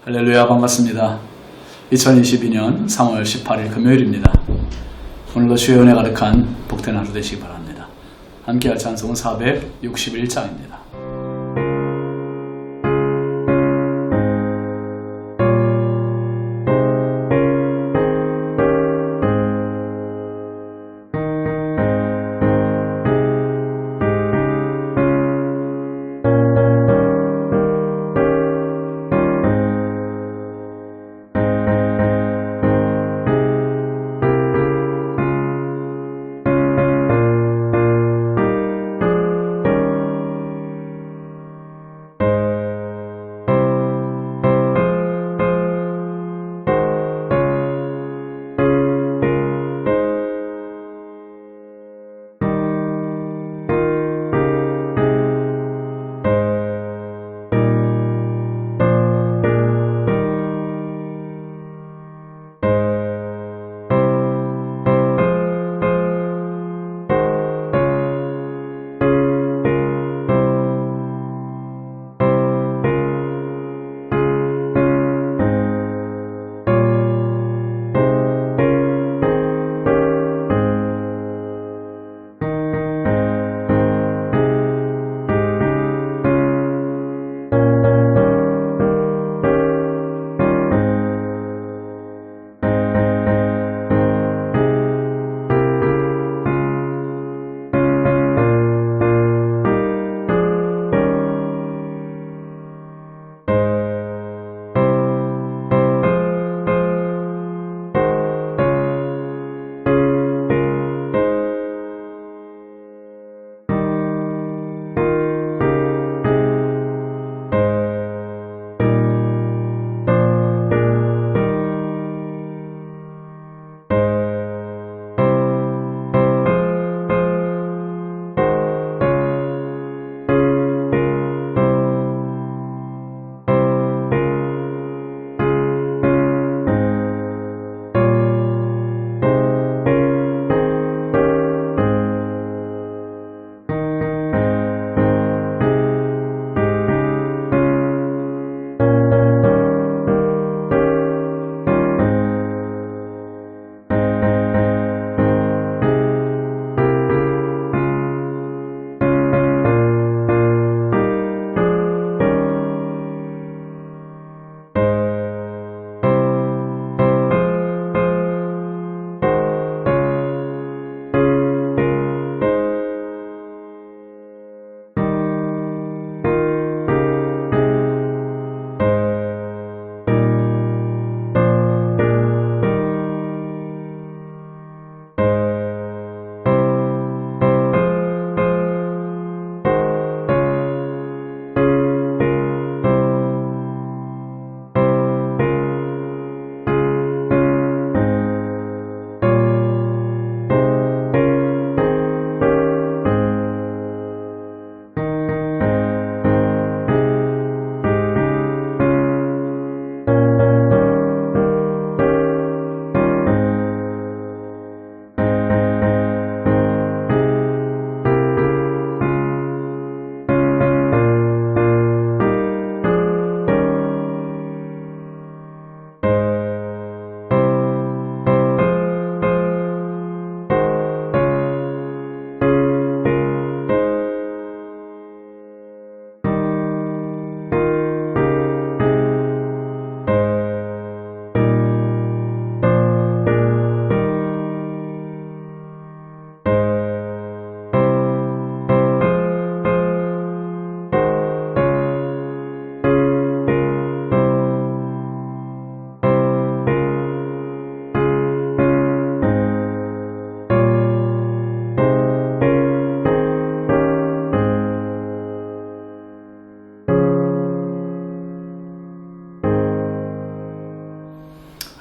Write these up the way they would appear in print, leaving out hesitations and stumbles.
할렐루야, 반갑습니다. 2022년 3월 18일 금요일입니다. 오늘도 주의 은혜 가득한 복된 하루 되시기 바랍니다. 함께할 찬송은 461장입니다.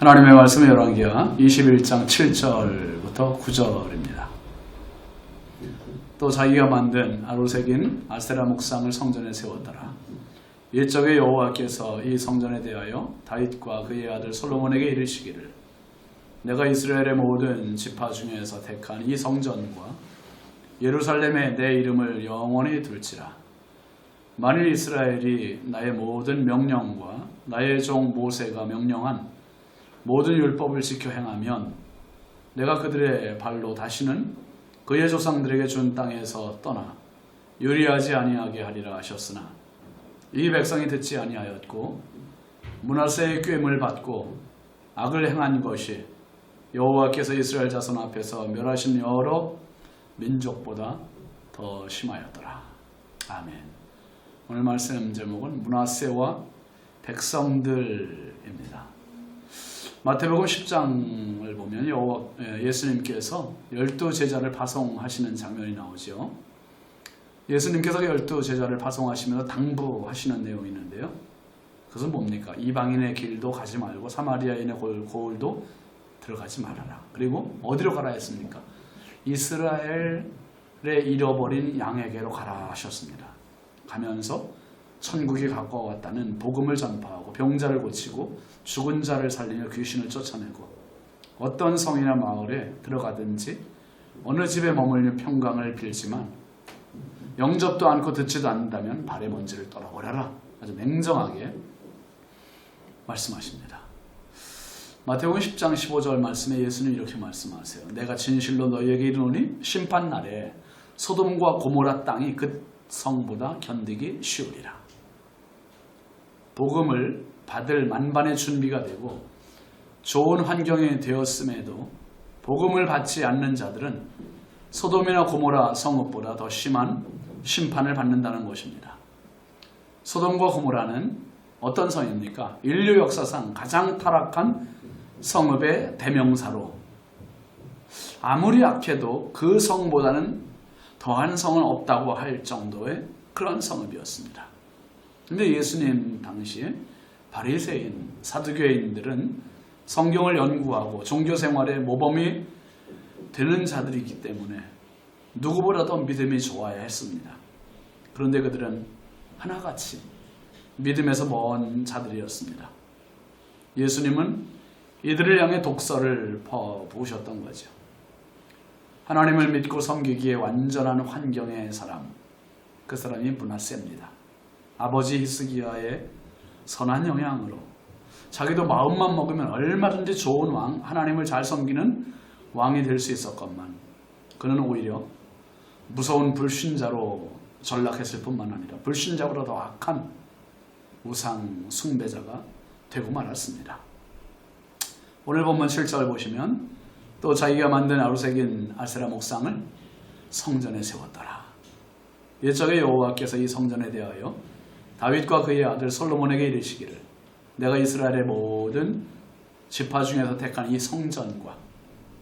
하나님의 말씀은 열왕기하 21장 7절부터 9절입니다. 또 자기가 만든 아로색인 아세라 목상을 성전에 세웠더라. 옛적에 여호와께서 이 성전에 대하여 다윗과 그의 아들 솔로몬에게 이르시기를 내가 이스라엘의 모든 지파 중에서 택한 이 성전과 예루살렘에 내 이름을 영원히 둘지라. 만일 이스라엘이 나의 모든 명령과 나의 종 모세가 명령한 모든 율법을 지켜 행하면 내가 그들의 발로 다시는 그의 조상들에게 준 땅에서 떠나 유리하지 아니하게 하리라 하셨으나 이 백성이 듣지 아니하였고 므낫세의 꾀임을 받고 악을 행한 것이 여호와께서 이스라엘 자손 앞에서 멸하신 여러 민족보다 더 심하였더라. 아멘. 오늘 말씀 제목은 므낫세와 백성들입니다. 마태복음 10장을 보면 예수님께서 12제자를 파송하시는 장면이 나오죠. 예수님께서 12제자를 파송하시면서 당부하시는 내용이 있는데요. 그것은 뭡니까? 이방인의 길도 가지 말고 사마리아인의 고을도 들어가지 말아라. 그리고 어디로 가라 했습니까? 이스라엘의 잃어버린 양에게로 가라 하셨습니다. 가면서 천국이 가까웠다는 복음을 전파하고 병자를 고치고 죽은 자를 살리며 귀신을 쫓아내고 어떤 성이나 마을에 들어가든지 어느 집에 머물며 평강을 빌지만 영접도 않고 듣지도 않는다면 발의 먼지를 떨어버려라. 아주 냉정하게 말씀하십니다. 마태복음 10장 15절 말씀에 예수는 이렇게 말씀하세요. 내가 진실로 너희에게 이르노니 심판날에 소돔과 고모라 땅이 그 성보다 견디기 쉬우리라. 복음을 받을 만반의 준비가 되고 좋은 환경에 되었음에도 복음을 받지 않는 자들은 소돔이나 고모라 성읍보다 더 심한 심판을 받는다는 것입니다. 소돔과 고모라는 어떤 성입니까? 인류 역사상 가장 타락한 성읍의 대명사로 아무리 악해도 그 성보다는 더한 성은 없다고 할 정도의 그런 성읍이었습니다. 그런데 예수님 당시에 바리새인, 사두개인들은 성경을 연구하고 종교생활에 모범이 되는 자들이기 때문에 누구보다도 믿음이 좋아야 했습니다. 그런데 그들은 하나같이 믿음에서 먼 자들이었습니다. 예수님은 이들을 향해 독서를 퍼부으셨던 거죠. 하나님을 믿고 섬기기에 완전한 환경의 사람, 그 사람이 므낫세입니다. 아버지 히스기야의 선한 영향으로 자기도 마음만 먹으면 얼마든지 좋은 왕, 하나님을 잘 섬기는 왕이 될 수 있었건만 그는 오히려 무서운 불신자로 전락했을 뿐만 아니라 불신자보다 더 악한 우상 숭배자가 되고 말았습니다. 오늘 본문 7절 보시면 또 자기가 만든 아루새긴 아세라 목상을 성전에 세웠더라. 옛적에 여호와께서 이 성전에 대하여 다윗과 그의 아들 솔로몬에게 이르시기를 내가 이스라엘의 모든 지파 중에서 택한 이 성전과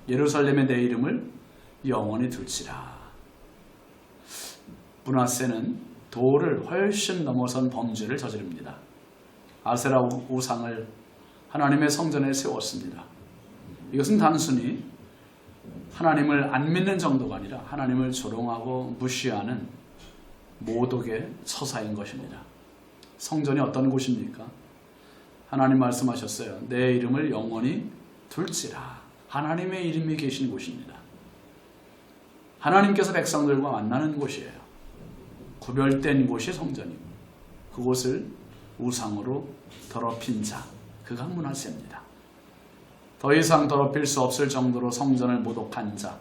예루살렘의 내 이름을 영원히 둘지라. 므낫세는 도를 훨씬 넘어선 범죄를 저지릅니다. 아세라 우상을 하나님의 성전에 세웠습니다. 이것은 단순히 하나님을 안 믿는 정도가 아니라 하나님을 조롱하고 무시하는 모독의 처사인 것입니다. 성전이 어떤 곳입니까? 하나님 말씀하셨어요. 내 이름을 영원히 둘지라. 하나님의 이름이 계신 곳입니다. 하나님께서 백성들과 만나는 곳이에요. 구별된 곳이 성전이고 그곳을 우상으로 더럽힌 자, 그가 므낫세입니다. 더 이상 더럽힐 수 없을 정도로 성전을 모독한 자,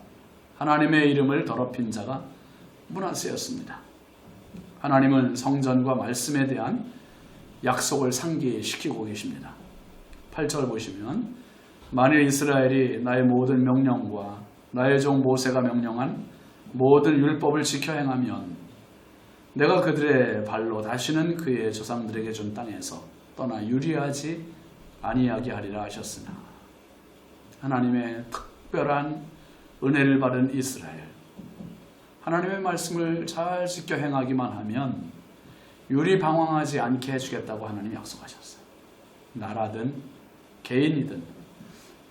하나님의 이름을 더럽힌 자가 므낫세였습니다. 하나님은 성전과 말씀에 대한 약속을 상기시키고 계십니다. 8절 보시면 만일 이스라엘이 나의 모든 명령과 나의 종 모세가 명령한 모든 율법을 지켜 행하면 내가 그들의 발로 다시는 그의 조상들에게 준 땅에서 떠나 유리하지 아니하게 하리라 하셨으나 하나님의 특별한 은혜를 받은 이스라엘, 하나님의 말씀을 잘 지켜 행하기만 하면 유리방황하지 않게 해주겠다고 하나님이 약속하셨어요. 나라든 개인이든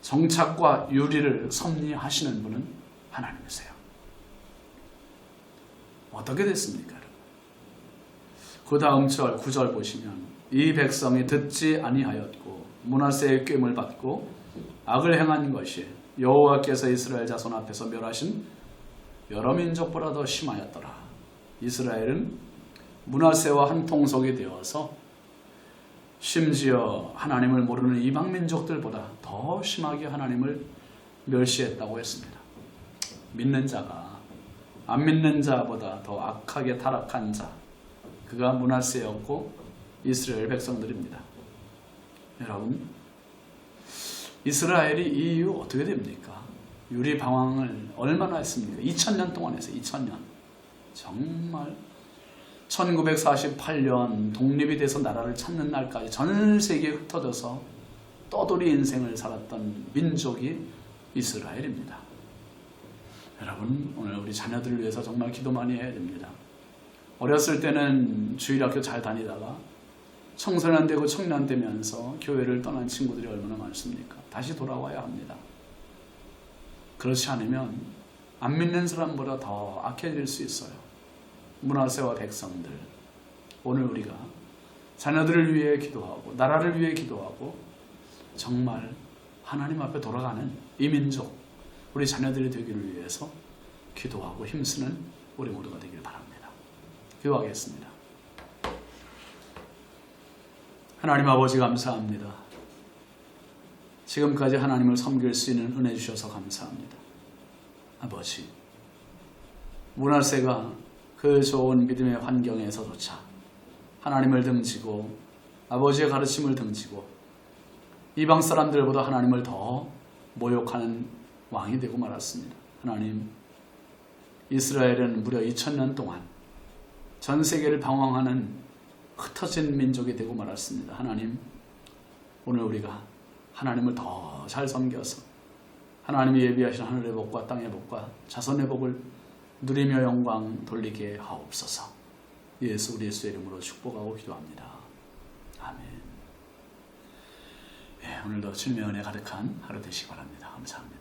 정착과 유리를 섭리하시는 분은 하나님이세요. 어떻게 됐습니까? 그 다음 절 9절 보시면 이 백성이 듣지 아니하였고 므낫세의 꾀임을 받고 악을 행한 것이 여호와께서 이스라엘 자손 앞에서 멸하신 여러 민족보다 더 심하였더라. 이스라엘은 므낫세와 한 통속이 되어서 심지어 하나님을 모르는 이방 민족들보다 더 심하게 하나님을 멸시했다고 했습니다. 믿는 자가 안 믿는 자보다 더 악하게 타락한 자, 그가 므낫세였고 이스라엘 백성들입니다. 여러분, 이스라엘이 이 이후 어떻게 됩니까? 유리 방황을 얼마나 했습니까? 2000년 동안 했어요. 2000년. 정말 1948년 독립이 돼서 나라를 찾는 날까지 전 세계에 흩어져서 떠돌이 인생을 살았던 민족이 이스라엘입니다. 여러분, 오늘 우리 자녀들을 위해서 정말 기도 많이 해야 됩니다. 어렸을 때는 주일학교 잘 다니다가 청소년 되고 청년 되면서 교회를 떠난 친구들이 얼마나 많습니까? 다시 돌아와야 합니다. 그렇지 않으면 안 믿는 사람보다 더 악해질 수 있어요. 므낫세와 백성들, 오늘 우리가 자녀들을 위해 기도하고 나라를 위해 기도하고 정말 하나님 앞에 돌아가는 이 민족, 우리 자녀들이 되기를 위해서 기도하고 힘쓰는 우리 모두가 되길 바랍니다. 기도하겠습니다. 하나님 아버지, 감사합니다. 지금까지 하나님을 섬길 수 있는 은혜 주셔서 감사합니다. 아버지, 므낫세가 그 좋은 믿음의 환경에서조차 하나님을 등지고 아버지의 가르침을 등지고 이방 사람들보다 하나님을 더 모욕하는 왕이 되고 말았습니다. 하나님, 이스라엘은 무려 2000년 동안 전 세계를 방황하는 흩어진 민족이 되고 말았습니다. 하나님, 오늘 우리가 하나님을 더 잘 섬겨서 하나님이 예비하신 하늘의 복과 땅의 복과 자손의 복을 누리며 영광 돌리게 하옵소서. 예수 그리스도의 이름으로 축복하고 기도합니다. 아멘. 오늘도 주님의 은혜 가득한 하루 되시기 바랍니다. 감사합니다.